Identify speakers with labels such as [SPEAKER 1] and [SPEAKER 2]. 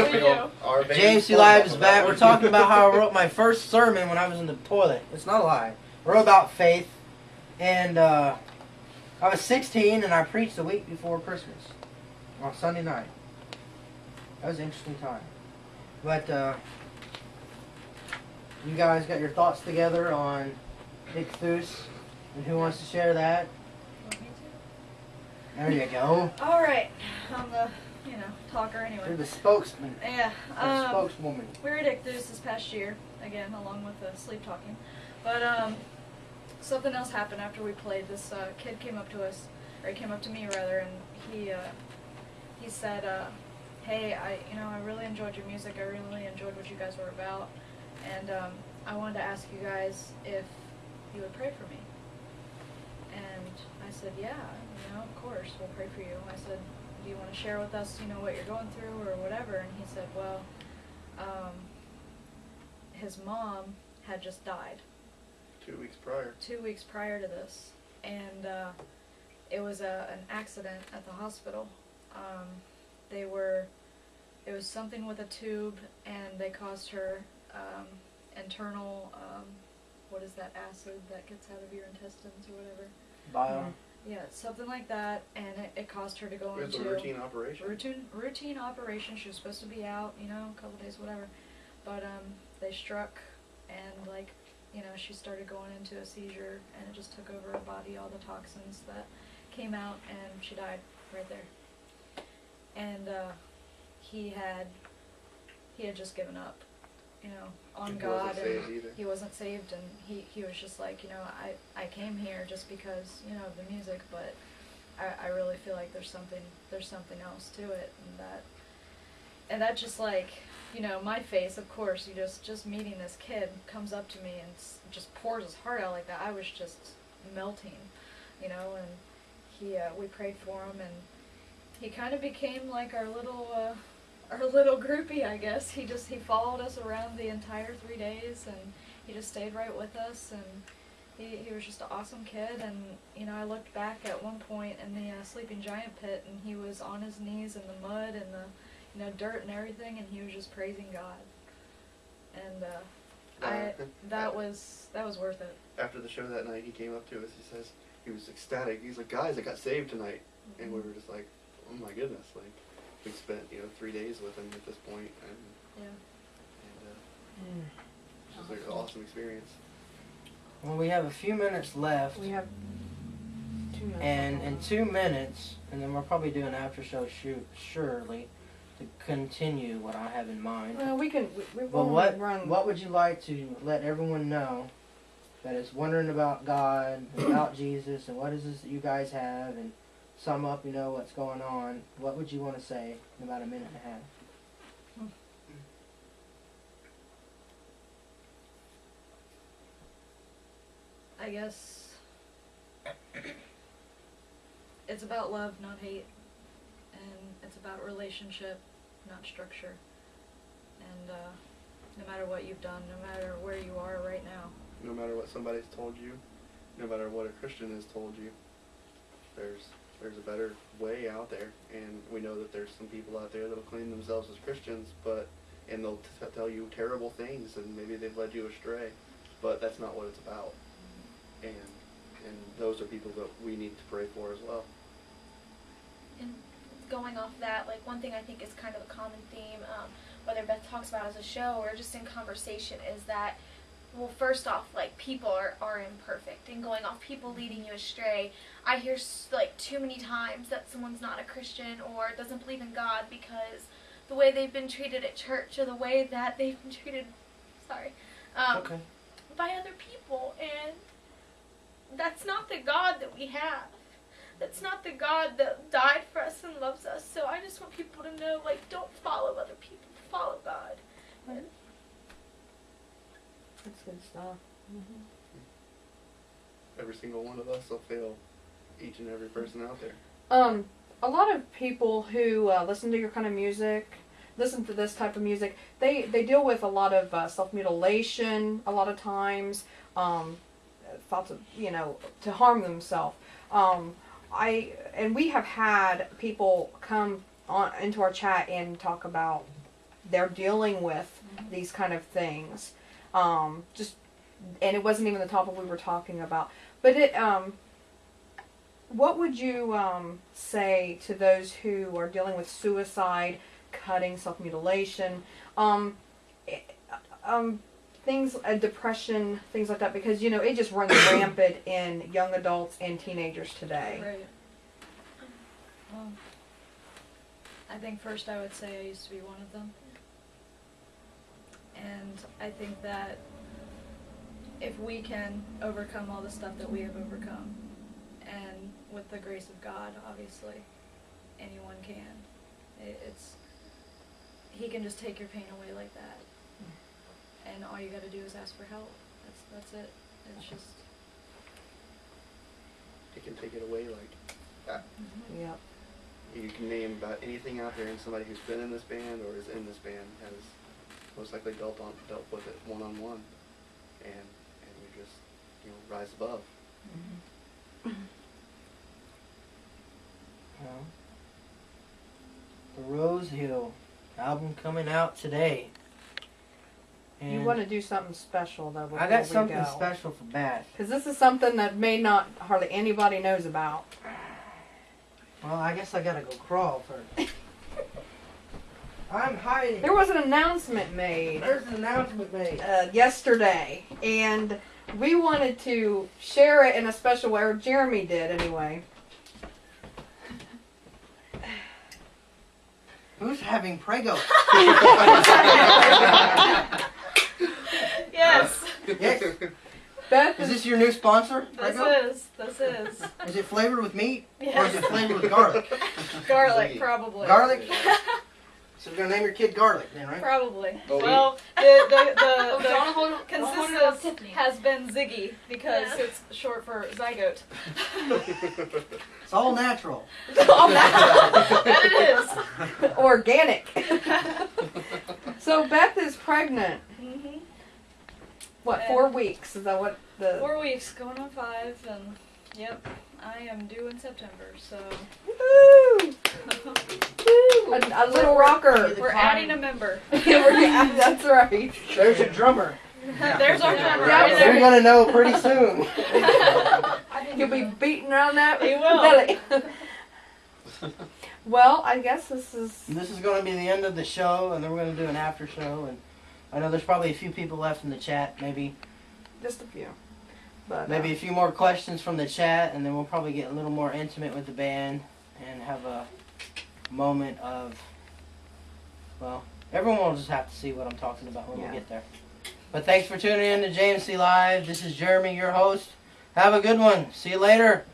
[SPEAKER 1] JMC Live is back. We're talking about how I wrote my first sermon when I was in the toilet. It's not a lie. I wrote about faith, and I was 16, and I preached the week before Christmas on Sunday night. That was an interesting time. But you guys got your thoughts together on Big Foos, and who wants to share that? There you go.
[SPEAKER 2] All right, I'm the talker anyway.
[SPEAKER 1] You're the spokesman.
[SPEAKER 2] Yeah.
[SPEAKER 1] Spokeswoman.
[SPEAKER 2] We were at Ichthus this past year again, along with the sleep talking. But something else happened after we played. This kid came up to us, or he came up to me rather, and he said, "Hey, I really enjoyed your music. I really enjoyed what you guys were about, and I wanted to ask you guys if you would pray for me." And I said, "Yeah, of course, we'll pray for you." I said, "Do you want to share with us, what you're going through or whatever?" And he said, "Well, his mom had just died.
[SPEAKER 3] 2 weeks prior.
[SPEAKER 2] 2 weeks prior to this, and it was an accident at the hospital. It was something with a tube, and they caused her internal, what is that acid that gets out of your intestines or whatever?
[SPEAKER 1] Bile.
[SPEAKER 2] Yeah, something like that, and it caused her to go
[SPEAKER 3] It's
[SPEAKER 2] into
[SPEAKER 3] a routine operation.
[SPEAKER 2] Routine operation. She was supposed to be out, a couple days, whatever. But they struck, and she started going into a seizure, and it just took over her body, all the toxins that came out, and she died right there. And he had just given up, on God, and he wasn't saved, and he was just like, I came here just because, of the music, but I really feel like there's something else to it, and that just my face, of course, just meeting this kid comes up to me and just pours his heart out like that. I was just melting, and we prayed for him, and he kind of became like our little groupie, I guess. He followed us around the entire 3 days, and he just stayed right with us, and he was just an awesome kid. And I looked back at one point in the sleeping giant pit, and he was on his knees in the mud and the dirt and everything, and he was just praising God. And that was worth it.
[SPEAKER 3] After the show that night, he came up to us. He says he was ecstatic. He's like, "Guys, I got saved tonight," and we were just like, "Oh my goodness!" Like, we spent 3 days with him at this point, and it was like an awesome experience.
[SPEAKER 1] Well, we have a few minutes left.
[SPEAKER 4] We have 2 minutes.
[SPEAKER 1] And in 2 minutes, and then we'll probably do an after show shoot, surely, to continue what I have in mind.
[SPEAKER 4] Well, we can.
[SPEAKER 1] But what would you like to let everyone know that is wondering about God, and about Jesus, and what is this that you guys have, and sum up, what's going on? What would you want to say in about a minute and a half?
[SPEAKER 2] I guess it's about love, not hate, and it's about relationship, not structure. And no matter what you've done, no matter where you are right now,
[SPEAKER 3] no matter what somebody's told you, no matter what a Christian has told you, there's a better way out there. And we know that there's some people out there that'll claim themselves as Christians, and they'll tell you terrible things, and maybe they've led you astray, but that's not what it's about. And those are people that we need to pray for as well.
[SPEAKER 5] And going off that, one thing I think is kind of a common theme, whether Beth talks about as a show or just in conversation, is that, well, first off, people are imperfect, and going off people leading you astray. I hear too many times that someone's not a Christian or doesn't believe in God because the way they've been treated at church, or the way that they've been treated, by other people, and that's not the God that we have. That's not the God that died for us and loves us. So I just want people to know, don't follow other people, follow God.
[SPEAKER 4] That's good stuff.
[SPEAKER 3] Mm-hmm. Every single one of us will fail each and every person out there.
[SPEAKER 4] A lot of people who listen to your kind of music, listen to this type of music, they deal with a lot of self-mutilation a lot of times, thoughts of, to harm themselves. And we have had people come on into our chat and talk about they're dealing with these kind of things. Just, and it wasn't even the topic we were talking about. But what would you say to those who are dealing with suicide, cutting, self-mutilation, things, depression, things like that? Because, you know, it just runs rampant in young adults and teenagers today.
[SPEAKER 2] Right. Well, I think first I would say I used to be one of them. And I think that if we can overcome all the stuff that we have overcome, and with the grace of God, obviously, anyone can. He can just take your pain away like that. And all you gotta do is ask for help. That's it. It's just...
[SPEAKER 3] It can take it away like that.
[SPEAKER 4] Yeah.
[SPEAKER 3] You can name about anything out there, and somebody who's been in this band or is in this band has most likely dealt with it one-on-one, and you just, you know, rise above.
[SPEAKER 1] Well, the Rose Hill album coming out today. And
[SPEAKER 4] You want to do something special, though, before
[SPEAKER 1] I got
[SPEAKER 4] we
[SPEAKER 1] something
[SPEAKER 4] go.
[SPEAKER 1] special for Bath.
[SPEAKER 4] Because this is something that may not hardly anybody knows about.
[SPEAKER 1] Well, I guess I gotta go crawl first. I'm hiding.
[SPEAKER 4] There was an announcement made
[SPEAKER 1] There's an announcement made.
[SPEAKER 4] yesterday, and we wanted to share it in a special way, or Jeremy did anyway.
[SPEAKER 1] Who's having Prego?
[SPEAKER 5] Yes.
[SPEAKER 1] Yes.
[SPEAKER 4] Beth
[SPEAKER 1] Is this your new sponsor? Prego?
[SPEAKER 2] This is.
[SPEAKER 1] Is it flavored with meat? Or is
[SPEAKER 2] Yes.
[SPEAKER 1] it flavored with garlic?
[SPEAKER 2] Garlic,
[SPEAKER 3] Ziggy.
[SPEAKER 2] probably.
[SPEAKER 1] Garlic? So you're gonna name your kid Garlic then, right?
[SPEAKER 2] Probably.
[SPEAKER 3] Oh,
[SPEAKER 2] Well,
[SPEAKER 5] Oh,
[SPEAKER 2] the consistency has been Ziggy because
[SPEAKER 5] Yeah.
[SPEAKER 2] it's short for zygote.
[SPEAKER 1] It's all natural.
[SPEAKER 2] That it is.
[SPEAKER 4] organic. So Beth is pregnant.
[SPEAKER 2] Mm-hmm.
[SPEAKER 4] What, 4 weeks? Is that what the...
[SPEAKER 2] 4 weeks, going on 5, and yep, I am due in September, so
[SPEAKER 4] Woo! A little rocker.
[SPEAKER 2] we're adding a member.
[SPEAKER 4] Yeah, that's right.
[SPEAKER 1] There's your drummer.
[SPEAKER 2] There's our member
[SPEAKER 4] Yeah,
[SPEAKER 2] right
[SPEAKER 1] You're
[SPEAKER 2] there.
[SPEAKER 1] gonna know pretty soon.
[SPEAKER 4] You'll be beating around that
[SPEAKER 2] He will.
[SPEAKER 4] belly. Well, I guess this is...
[SPEAKER 1] This is gonna be the end of the show, and then we're gonna do an after show. And I know there's probably a few people left in the chat. Maybe
[SPEAKER 4] Just a few. But,
[SPEAKER 1] a few more questions from the chat, and then we'll probably get a little more intimate with the band and have a moment of, well, everyone will just have to see what I'm talking about when
[SPEAKER 4] Yeah.
[SPEAKER 1] we get there. But thanks for tuning in to JMC Live. This is Jeremy, your host. Have a good one. See you later.